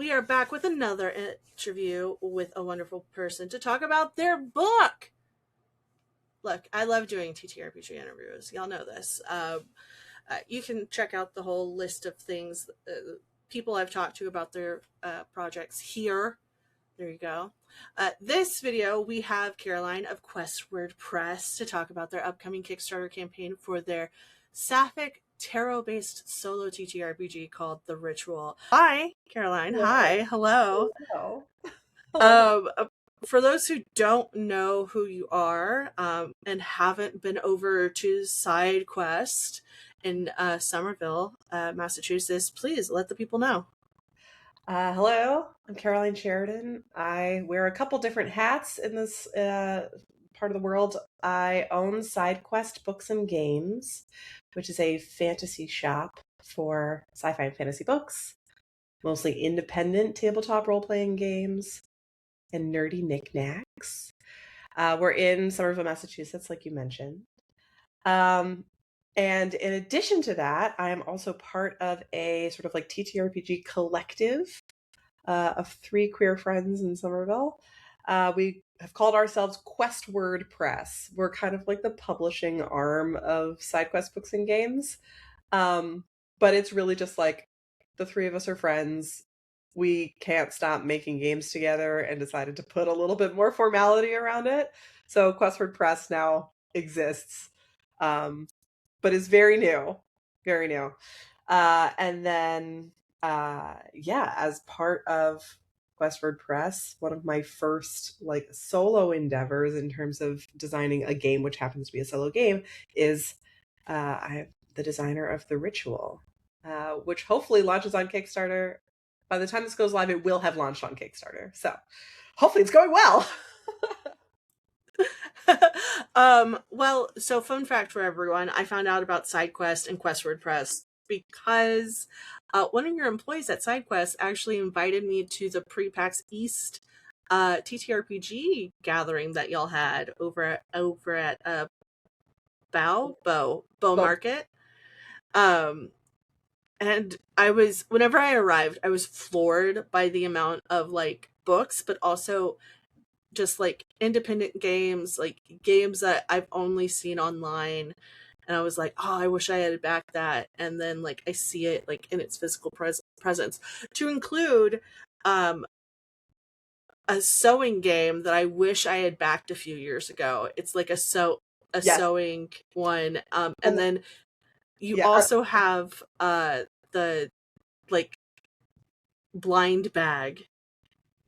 we are back with another interview with a wonderful person to talk about their book. Look, I love doing TTRPG interviews. Y'all know this. You can check out the whole list of things, people I've talked to about their projects here. There you go. This video, we have Caroline of Questward Press to talk about their upcoming Kickstarter campaign for their Sapphic tarot-based solo TTRPG called The Ritual. Hi, Caroline. Hello. Hi. Hello. Hello. Hello. For those who don't know who you are and haven't been over to SideQuest in Somerville, Massachusetts, please let the people know. Hello, I'm Caroline Sheridan. I wear a couple different hats in this part of the world. I own SideQuest Books and Games, which is a fantasy shop for sci-fi and fantasy books, mostly independent tabletop role-playing games, and nerdy knickknacks. We're in Somerville, Massachusetts, like you mentioned. And in addition to that, I am also part of a sort of like TTRPG collective of 3 queer friends in Somerville. We have called ourselves Questward Press. We're kind of like the publishing arm of SideQuest Books and Games. But it's really just like the 3 of us are friends. We can't stop making games together and decided to put a little bit more formality around it. So Questward Press now exists. But it's very new, very new. And then, as part of Questward Press, one of my first like solo endeavors in terms of designing a game, which happens to be a solo game, is I'm the designer of The Ritual, which hopefully launches on Kickstarter. By the time this goes live, it will have launched on Kickstarter. So hopefully it's going well. Well, so fun fact for everyone, I found out about SideQuest and Questward Press because one of your employees at SideQuest actually invited me to the Pre-PAX East TTRPG gathering that y'all had over at Bow Market. And whenever I arrived, I was floored by the amount of like books, but also just like independent games, like games that I've only seen online. And I was like, oh, I wish I had backed that. And then like I see it like in its physical presence, to include a sewing game that I wish I had backed a few years ago. It's like a sewing one. And then you also have the like blind bag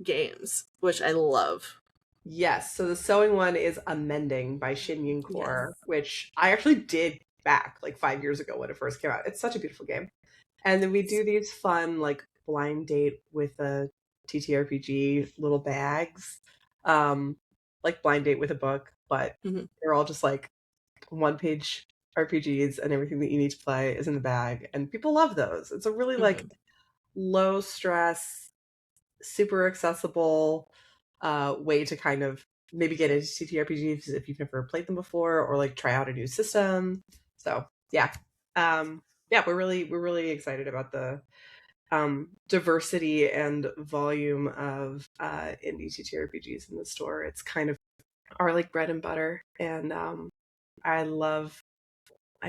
games, which I love. Yes, so the sewing one is Amending by Shin Yin Core, which I actually did back like 5 years ago when it first came out. It's such a beautiful game. And then we do these fun like blind date with a TTRPG little bags, like blind date with a book, but they're all just like 1-page RPGs and everything that you need to play is in the bag. And people love those. It's a really like low stress, super accessible way to kind of maybe get into TTRPGs if you've never played them before, or like try out a new system. So we're really excited about the diversity and volume of indie TTRPGs in the store. It's kind of our like bread and butter, and I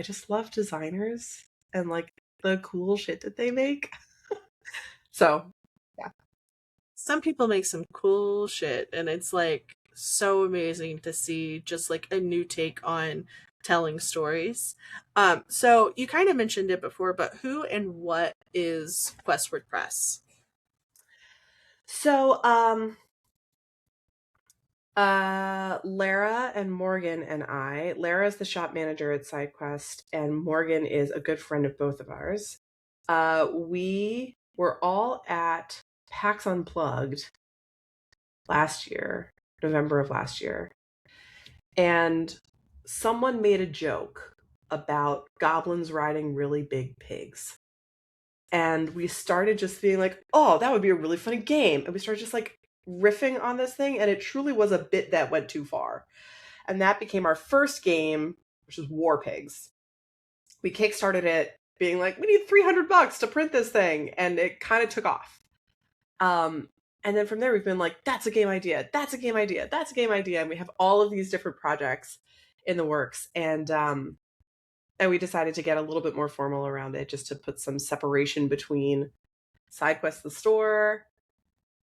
just love designers and like the cool shit that they make. So some people make some cool shit, and it's like so amazing to see just like a new take on telling stories. So you kind of mentioned it before, but who and what is Questward Press? So Lara and Morgan and I. Lara is the shop manager at SideQuest, and Morgan is a good friend of both of ours. We were all at PAX Unplugged last year, November of last year, and someone made a joke about goblins riding really big pigs. And we started just being like, oh, that would be a really funny game. And we started just like riffing on this thing, and it truly was a bit that went too far. And that became our first game, which is War Pigs. We kickstarted it being like, we need $300 to print this thing, and it kind of took off. Um, and then from there, we've been like, that's a game idea. That's a game idea. That's a game idea. And we have all of these different projects in the works. And we decided to get a little bit more formal around it, just to put some separation between SideQuest the store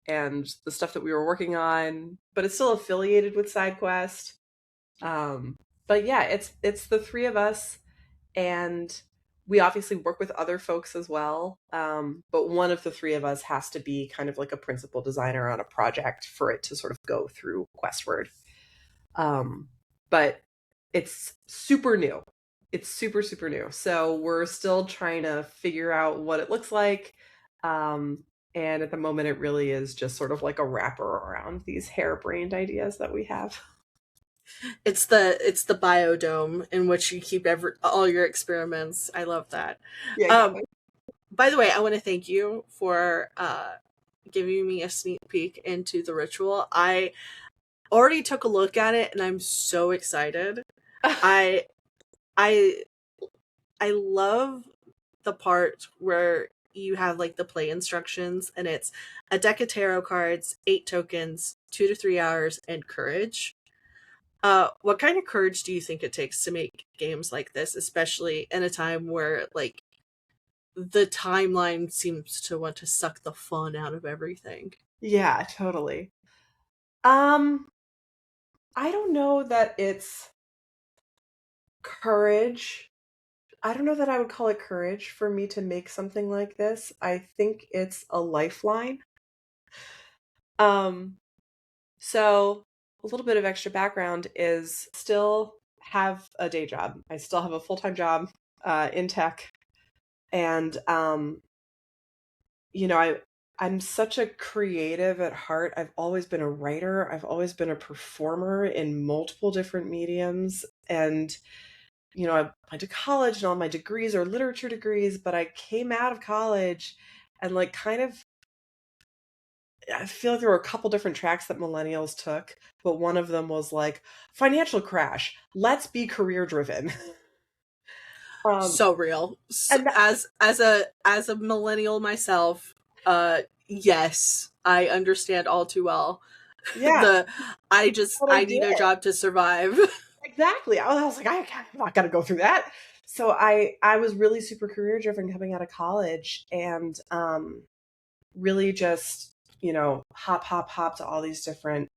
and the stuff that we were working on, but it's still affiliated with SideQuest. But yeah, it's the three of us, and we obviously work with other folks as well. But one of the three of us has to be kind of like a principal designer on a project for it to sort of go through Questward. But it's super new. It's super, super new. So we're still trying to figure out what it looks like. And at the moment, it really is just sort of like a wrapper around these harebrained ideas that we have. It's the biodome in which you keep all your experiments. I love that. Yeah, exactly. By the way, I want to thank you for giving me a sneak peek into the ritual. I already took a look at it, and I'm so excited. I I I love the part where you have like the play instructions, and it's a deck of tarot cards, 8 tokens, 2 to 3 hours, and courage. What kind of courage do you think it takes to make games like this, especially in a time where like the timeline seems to want to suck the fun out of everything? Yeah, totally. Um, I don't know that it's courage. I don't know that I would call it courage for me to make something like this. I think it's a lifeline. Um, so a little bit of extra background is still have a day job. I still have a full-time job in tech. And you know, I'm such a creative at heart. I've always been a writer. I've always been a performer in multiple different mediums. And you know, I went to college and all my degrees are literature degrees, but I came out of college and like kind of I feel like there were a couple different tracks that millennials took, but one of them was like financial crash. Let's be career driven. So real. And that, As a millennial myself, yes, I understand all too well. yeah, the what I I did. need a job to survive. Exactly. I was like, I'm not gonna go through that. So I was really super career driven coming out of college, and really just hop to all these different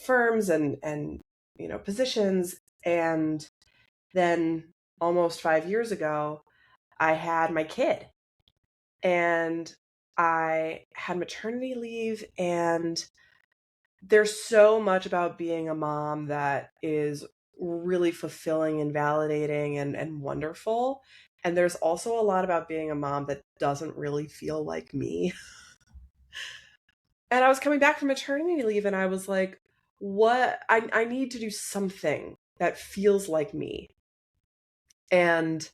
firms and positions. And then almost 5 years ago, I had my kid, and I had maternity leave, and there's so much about being a mom that is really fulfilling and validating and wonderful. And there's also a lot about being a mom that doesn't really feel like me. And I was coming back from maternity leave, and I was like, I need to do something that feels like me. And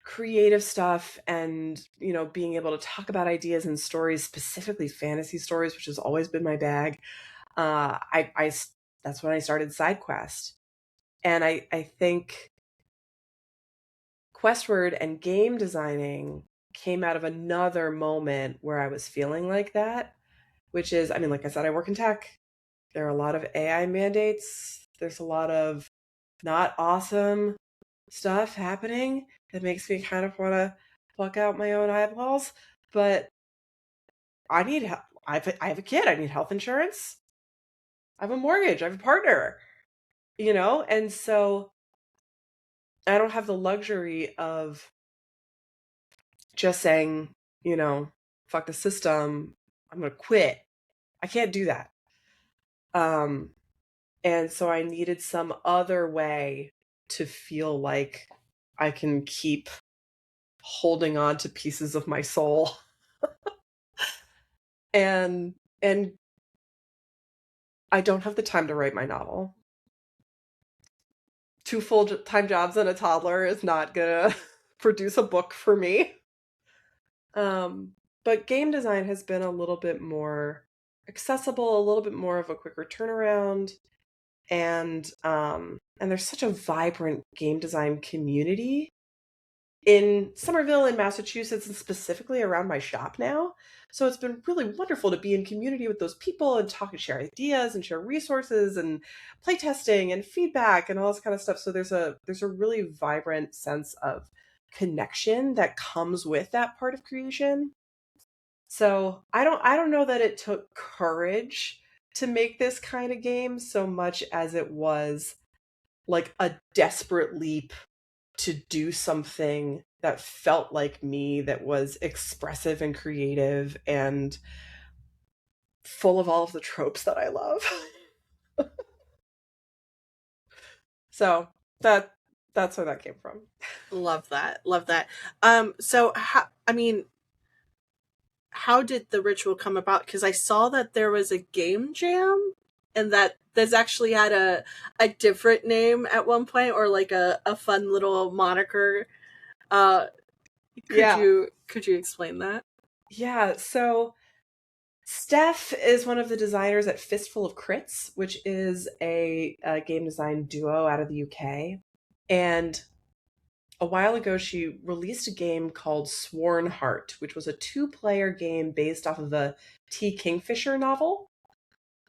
creative stuff, and being able to talk about ideas and stories, specifically fantasy stories, which has always been my bag. I That's when I started SideQuest. And I think Questward and game designing came out of another moment where I was feeling like that, which is, I mean, like I said, I work in tech. There are a lot of AI mandates. There's a lot of not awesome stuff happening that makes me kind of want to pluck out my own eyeballs. But I need help. I have a kid. I need health insurance. I have a mortgage. I have a partner, And so I don't have the luxury of just saying, fuck the system. I'm going to quit. I can't do that. Um, and so I needed some other way to feel like I can keep holding on to pieces of my soul. And I don't have the time to write my novel. 2 full-time jobs and a toddler is not gonna produce a book for me. But game design has been a little bit more accessible, a little bit more of a quicker turnaround, and there's such a vibrant game design community in Somerville in Massachusetts and specifically around my shop now. So it's been really wonderful to be in community with those people and talk and share ideas and share resources and playtesting and feedback and all this kind of stuff. So there's a really vibrant sense of connection that comes with that part of creation. So I don't know that it took courage to make this kind of game so much as it was like a desperate leap to do something that felt like me, that was expressive and creative and full of all of the tropes that I love. So that's where that came from. Love that. Love that. So how did the ritual come about? Because I saw that there was a game jam and that this actually had a different name at one point, or like a fun little moniker. Uh Yeah. could you explain that? Yeah. So Steph is one of the designers at Fistful of Crits, which is a game design duo out of the UK. And a while ago, she released a game called Sworn Heart, which was a 2-player game based off of the T. Kingfisher novel.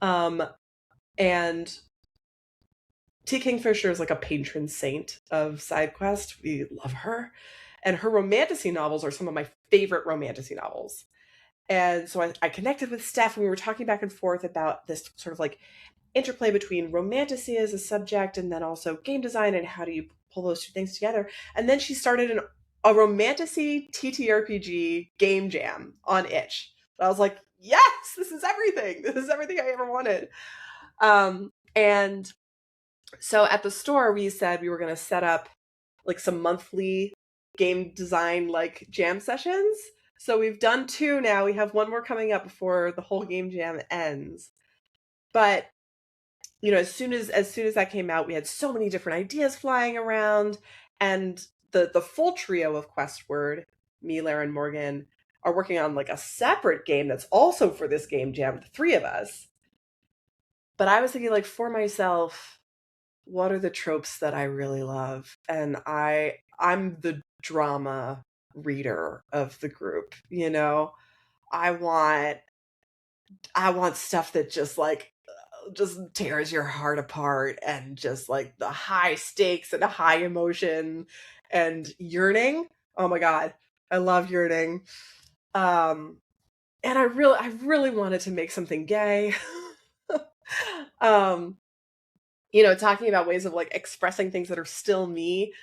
And T. Kingfisher is like a patron saint of SideQuest. We love her. And her romantasy novels are some of my favorite romantasy novels. And so I connected with Steph and we were talking back and forth about this sort of like interplay between romantasy as a subject and then also game design and how do you pull those two things together. And then she started a romantasy TTRPG game jam on Itch. And I was like, yes, this is everything. This is everything I ever wanted. And so at the store, we said we were going to set up like some monthly game design like jam sessions. So we've done 2 now. We have 1 more coming up before the whole game jam ends. But you know, as soon as that came out, we had so many different ideas flying around, and the full trio of Questward, me, Lara, and Morgan, are working on like a separate game that's also for this game jam, the 3 of us. But I was thinking, like, for myself, what are the tropes that I really love? And I'm the drama reader of the group, you know. I want stuff that just tears your heart apart, and just like the high stakes and the high emotion and yearning. Oh my god, I love yearning. And I really wanted to make something gay. um you know, talking about ways of like expressing things that are still me.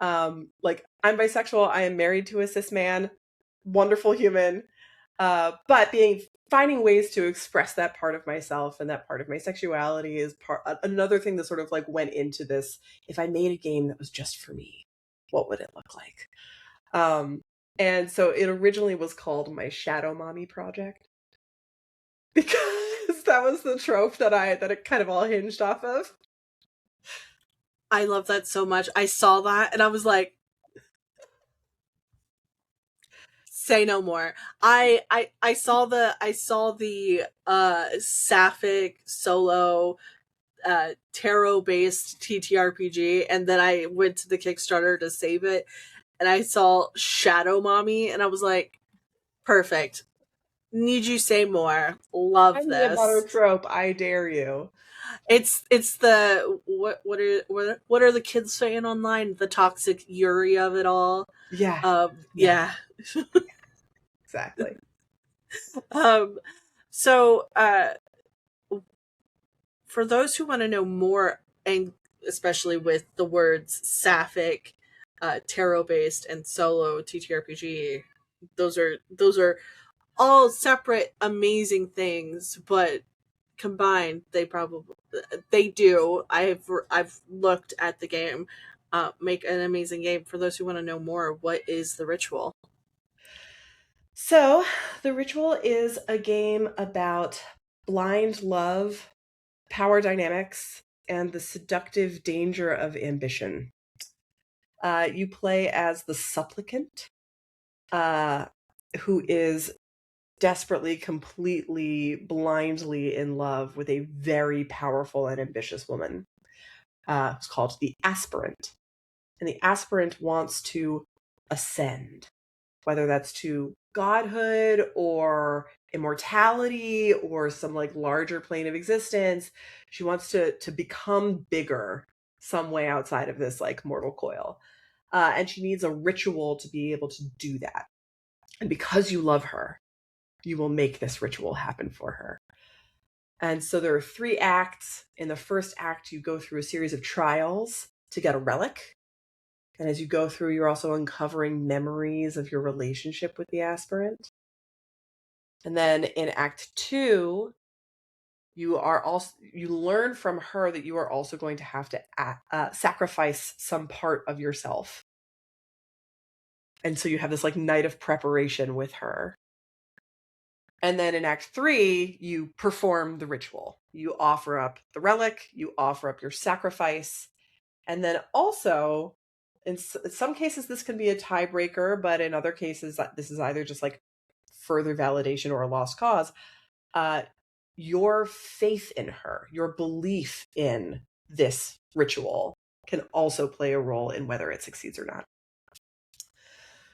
Like, I'm bisexual, I am married to a cis man, wonderful human. But finding ways to express that part of myself and that part of my sexuality is another thing that sort of like went into this. If I made a game that was just for me, what would it look like? And so it originally was called my Shadow Mommy project, because that was the trope that it kind of all hinged off of. I love that so much. I saw that and I was like, say no more. I saw the sapphic solo tarot based TTRPG, and then I went to the Kickstarter to save it and I saw Shadow Mommy and I was like, perfect. Need you say more. Love I need a butter this. trope. I dare you. It's the what are the kids saying online? The toxic Yuri of it all. Yeah. Yeah. Exactly. So for those who want to know more, and especially with the words sapphic, tarot based, and solo TTRPG, those are all separate amazing things, but combined they do. I've looked at the game, make an amazing game. For those who want to know more, what is the ritual? So, The Ritual is a game about blind love, power dynamics, and the seductive danger of ambition. You play as the supplicant, who is desperately, completely, blindly in love with a very powerful and ambitious woman. It's called the Aspirant. And the Aspirant wants to ascend, whether that's to godhood or immortality or some like larger plane of existence. She wants to become bigger some way outside of this like mortal coil. And she needs a ritual to be able to do that. And because you love her, you will make this ritual happen for her. And so there are 3 acts. In the first act, you go through a series of trials to get a relic. And as you go through, you're also uncovering memories of your relationship with the aspirant. And then in Act 2, you learn from her that you are also going to have to sacrifice some part of yourself. And so you have this like night of preparation with her. And then in Act 3, you perform the ritual. You offer up the relic, you offer up your sacrifice. And then also, in some cases, this can be a tiebreaker, but in other cases, this is either just like further validation or a lost cause. Your faith in her, your belief in this ritual can also play a role in whether it succeeds or not.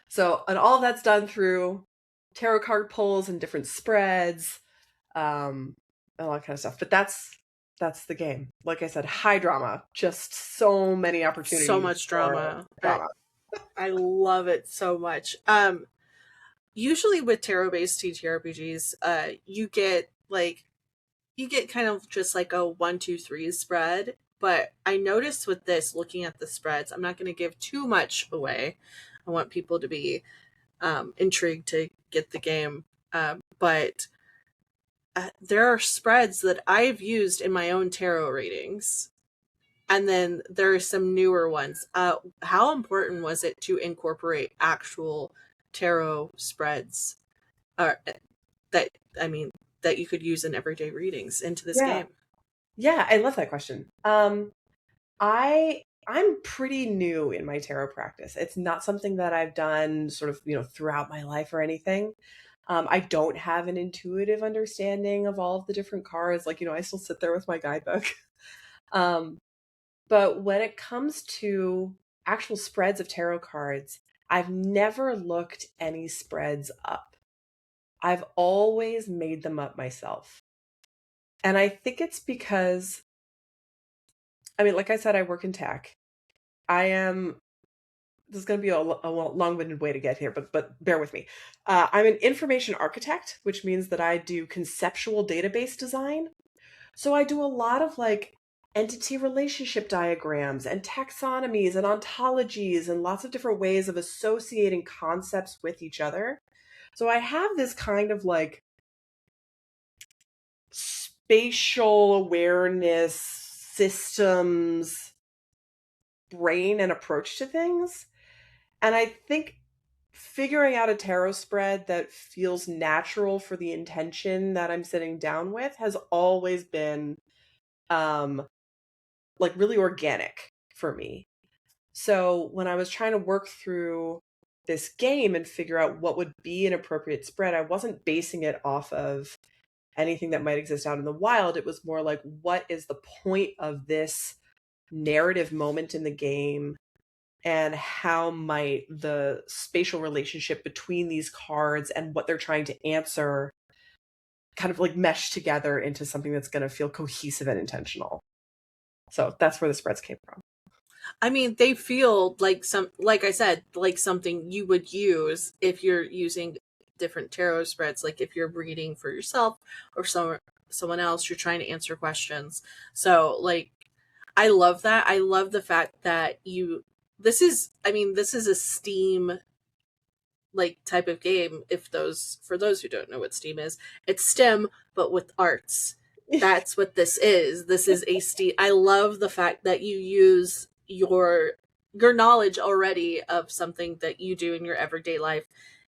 So, and all of that's done through tarot card pulls and different spreads, and all that kind of stuff. But that's the game. Like I said, high drama, just so many opportunities. So much drama. I love it so much. Usually with tarot-based TTRPGs, you get kind of just like a 1, 2, 3 spread. But I noticed with this, looking at the spreads, I'm not going to give too much away. I want people to be intrigued to get the game. But there are spreads that I've used in my own tarot readings. And then there are some newer ones. How important was it to incorporate actual tarot spreads that you could use in everyday readings into this game? Yeah, I love that question. I'm pretty new in my tarot practice. It's not something that I've done sort of, throughout my life or anything. I don't have an intuitive understanding of all of the different cards. Like, I still sit there with my guidebook. But when it comes to actual spreads of tarot cards, I've never looked any spreads up. I've always made them up myself. And I think it's because, like I said, I work in tech. This is going to be a long-winded way to get here, but bear with me. I'm an information architect, which means that I do conceptual database design. So I do a lot of like entity relationship diagrams and taxonomies and ontologies and lots of different ways of associating concepts with each other. So I have this kind of like spatial awareness systems brain and approach to things. And I think figuring out a tarot spread that feels natural for the intention that I'm sitting down with has always been like really organic for me. So when I was trying to work through this game and figure out what would be an appropriate spread, I wasn't basing it off of anything that might exist out in the wild. It was more like, what is the point of this narrative moment in the game? And how might the spatial relationship between these cards and what they're trying to answer kind of like mesh together into something that's going to feel cohesive and intentional. So that's where the spreads came from. I mean, they feel like like I said, like something you would use if you're using different tarot spreads. Like if you're reading for yourself or someone else, you're trying to answer questions. So like, I love that. I love the fact that this is a Steam like type of game. For those who don't know what Steam is, it's STEM, but with arts. That's what this is. This is a Steam. I love the fact that you use your knowledge already of something that you do in your everyday life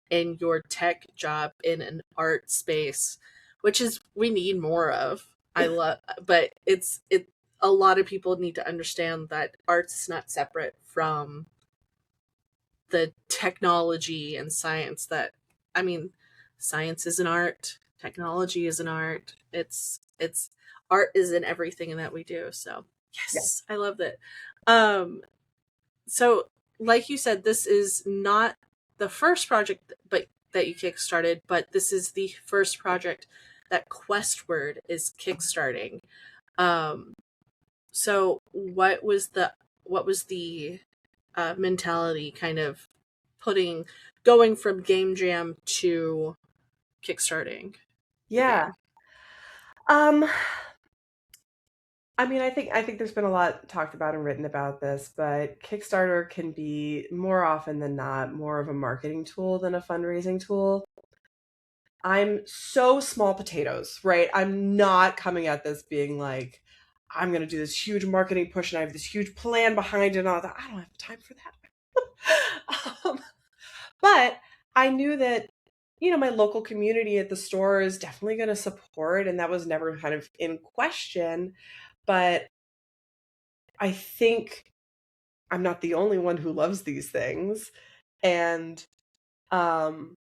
in your tech job in an art space, which is we need more of. But a lot of people need to understand that art's not separate from the technology and science science is an art, technology is an art. It's art is in everything that we do. So yes, I love that. So like you said, this is not the first project but that you kickstarted, but this is the first project that Questward is kickstarting. So what was the mentality kind of going from game jam to kickstarting the Yeah. game? I mean, I think there's been a lot talked about and written about this, but Kickstarter can be more often than not more of a marketing tool than a fundraising tool. I'm so small potatoes, right? I'm not coming at this being like, I'm going to do this huge marketing push and I have this huge plan behind it and all that. I don't have time for that. But I knew that, my local community at the store is definitely going to support, and that was never kind of in question. But I think I'm not the only one who loves these things. And um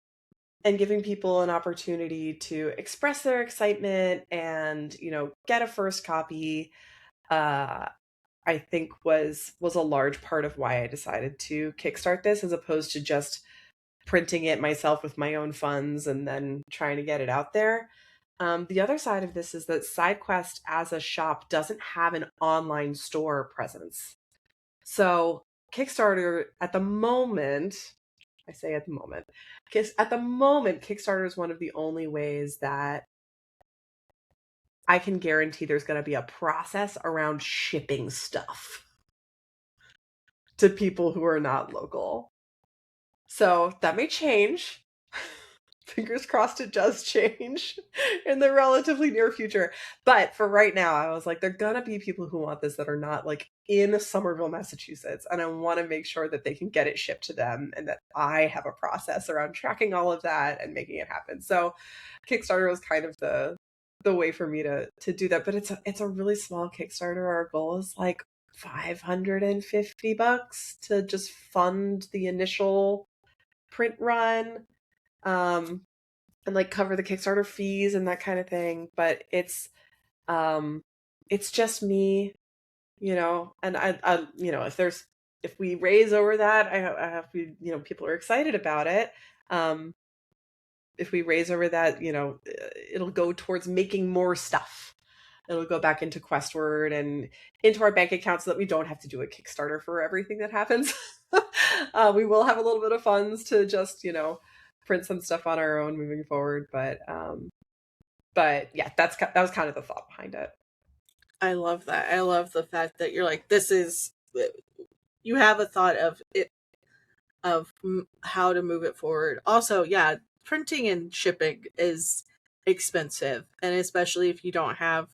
and giving people an opportunity to express their excitement and, get a first copy, uh I think was a large part of why I decided to kickstart this, as opposed to just printing it myself with my own funds and then trying to get it out there. The other side of this is that SideQuest as a shop doesn't have an online store presence. So Kickstarter at the moment, I say at the moment, because at the moment, Kickstarter is one of the only ways that I can guarantee there's going to be a process around shipping stuff to people who are not local. So that may change. Fingers crossed it does change in the relatively near future. But for right now, I was like, there are gonna be people who want this that are not like in Somerville, Massachusetts. And I want to make sure that they can get it shipped to them and that I have a process around tracking all of that and making it happen. So Kickstarter was kind of the way for me to do that. But it's a really small Kickstarter. Our goal is like $550 to just fund the initial print run, and like cover the Kickstarter fees and that kind of thing. But it's just me, and if we raise over that, I have to, people are excited about it. If we raise over that, it'll go towards making more stuff. It'll go back into Questward and into our bank account so that we don't have to do a Kickstarter for everything that happens. We will have a little bit of funds to just, print some stuff on our own moving forward. But yeah, that was kind of the thought behind it. I love that. I love the fact that you're like, you have a thought of it, of how to move it forward. Also, yeah, printing and shipping is expensive, and especially if you don't have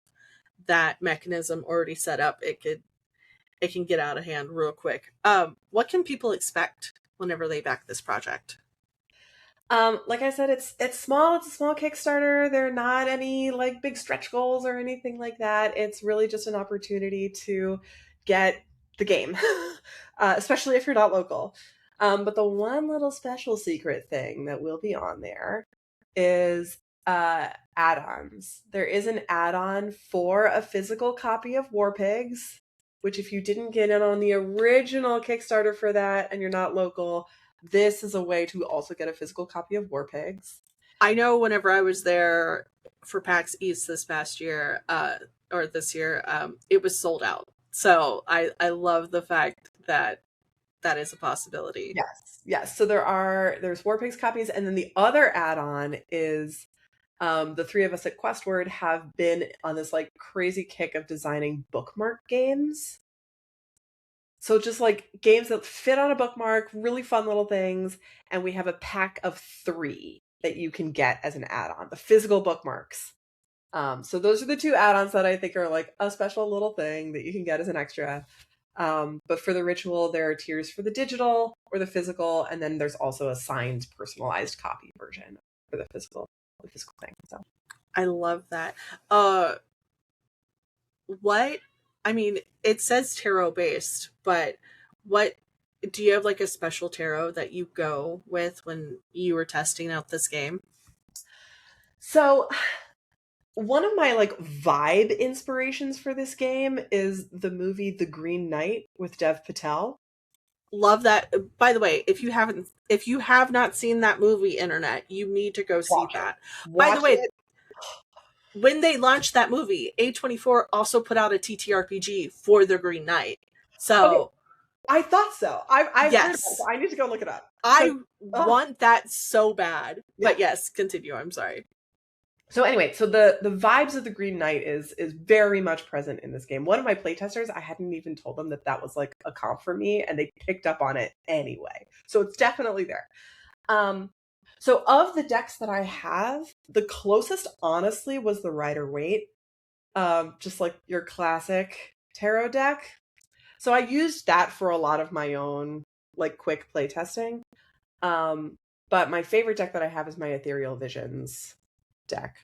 that mechanism already set up, it can get out of hand real quick. What can people expect whenever they back this project? Like I said, it's small. It's a small Kickstarter. There are not any like big stretch goals or anything like that. It's really just an opportunity to get the game, especially if you're not local. But the one little special secret thing that will be on there is add-ons. There is an add-on for a physical copy of War Pigs, which if you didn't get in on the original Kickstarter for that and you're not local, this is a way to also get a physical copy of War Pigs. I know whenever I was there for PAX East this past year, or this year, it was sold out. So I love the fact that that is a possibility. Yes. So there's War Pigs copies, and then the other add-on is the three of us at Questward have been on this like crazy kick of designing bookmark games. So just like games that fit on a bookmark, really fun little things. And we have a pack of 3 that you can get as an add-on, the physical bookmarks. So those are the 2 add-ons that I think are like a special little thing that you can get as an extra. But for the ritual, there are tiers for the digital or the physical, and then there's also a signed, personalized copy version for the physical thing. So I love that. What I mean, it says tarot based, but what do you have like a special tarot that you go with when you were testing out this game? So one of my like vibe inspirations for this game is the movie The Green Knight with Dev Patel. Love that. By the way, if you have not seen that movie, Internet, you need to go see Watch it. that. By the Watch way, it. when they launched that movie, A24 also put out a TTRPG for The Green Knight. Okay, So I thought so. I've heard about it. yes, So I need to go look it up. I want that so bad. Yeah. But yes, continue. I'm sorry. So anyway, so the vibes of the Green Knight is very much present in this game. One of my playtesters, I hadn't even told them that was like a comp for me, and they picked up on it anyway. So it's definitely there. So of the decks that I have, the closest, honestly, was the Rider-Waite. Just like your classic tarot deck. So I used that for a lot of my own like quick playtesting. But my favorite deck that I have is my Ethereal Visions deck,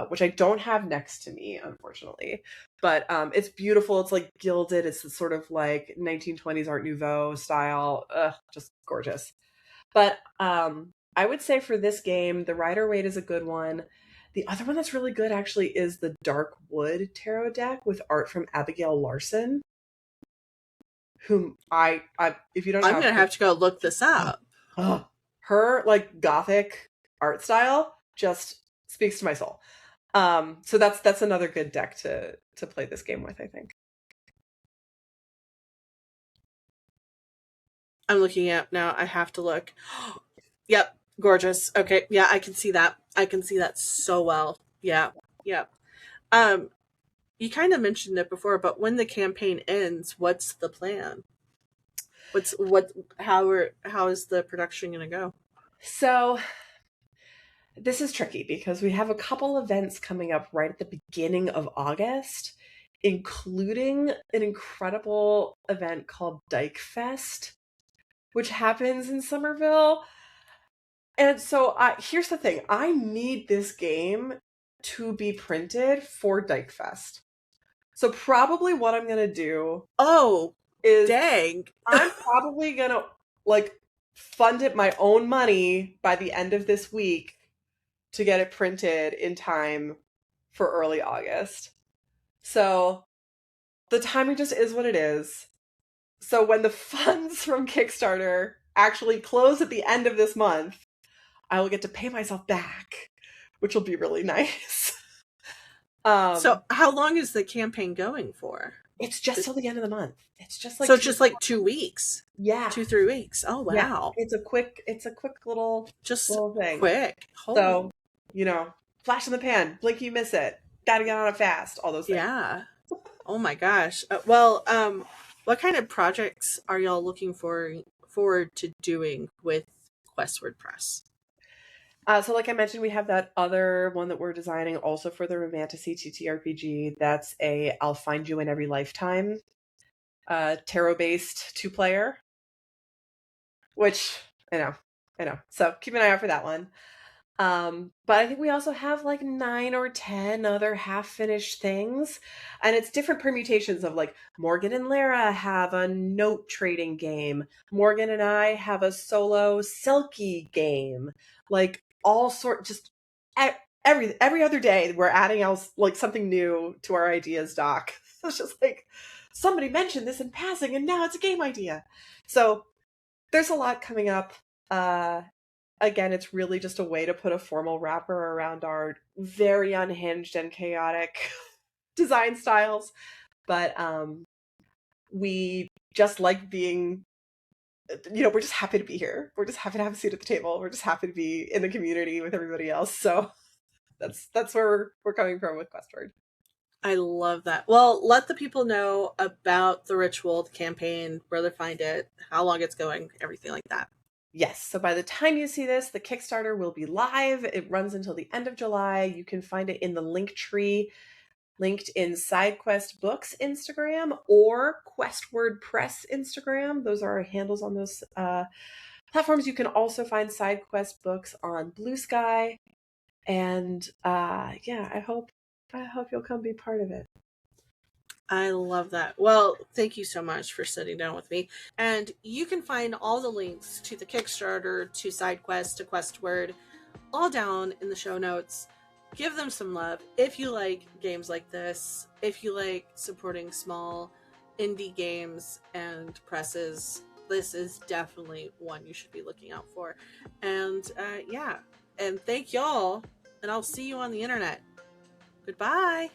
which I don't have next to me, unfortunately. But it's beautiful. It's like gilded. It's sort of like 1920s Art Nouveau style. Just gorgeous. But I would say for this game, the Rider-Waite is a good one. The other one that's really good actually is the Dark Wood tarot deck with art from Abigail Larson, whom I if you don't know, I'm gonna have to go look this up. Her like gothic art style just speaks to my soul. So that's another good deck to play this game with, I think. I'm looking at now. I have to look. Yep, gorgeous. Okay, yeah, I can see that. I can see that so well. Yeah, yeah. You kind of mentioned it before, but when the campaign ends, what's the plan? How is the production going to go? So this is tricky because we have a couple events coming up right at the beginning of August, including an incredible event called Dyke Fest, which happens in Somerville. And so here's the thing. I need this game to be printed for Dyke Fest. So probably what I'm going to do is dang. I'm probably going to like fund it my own money by the end of this week to get it printed in time for early August. So the timing just is what it is. So when the funds from Kickstarter actually close at the end of this month, I will get to pay myself back, which will be really nice. So how long is the campaign going for? It's just till the end of the month. It's just like just like 2 weeks. Yeah. 2-3 weeks. Oh wow. Yeah. It's a quick little thing. Quick. So, flash in the pan, blink you miss it. Gotta get on it fast. All those things. Yeah. Oh my gosh. What kind of projects are y'all looking forward to doing with Questward Press? So like I mentioned, we have that other one that we're designing also for the Romantasy TTRPG. That's a I'll Find You in Every Lifetime tarot-based 2-player, which I know. So keep an eye out for that one. But I think we also have like 9 or 10 other half-finished things, and it's different permutations of like Morgan and Lara have a note trading game. Morgan and I have a solo silky game. Like all sort, just every other day we're adding else like something new to our ideas doc. It's just like somebody mentioned this in passing and now it's a game idea. So there's a lot coming up. Again, it's really just a way to put a formal wrapper around our very unhinged and chaotic design styles. But we just like being, we're just happy to be here. We're just happy to have a seat at the table. We're just happy to be in the community with everybody else. So that's where we're coming from with Questward. I love that. Well, let the people know about the Ritual, the campaign, where they find it, how long it's going, everything like that. Yes. So by the time you see this, the Kickstarter will be live. It runs until the end of July. You can find it in the link tree linked in SideQuest Books Instagram or Questward Press Instagram. Those are our handles on those platforms. You can also find SideQuest Books on Blue Sky. And I hope you'll come be part of it. I love that. Well, thank you so much for sitting down with me. And you can find all the links to the Kickstarter, to SideQuest, to Questword, all down in the show notes. Give them some love. If you like games like this, if you like supporting small indie games and presses this is definitely one you should be looking out for. And yeah, and thank y'all, and I'll see you on the internet. Goodbye.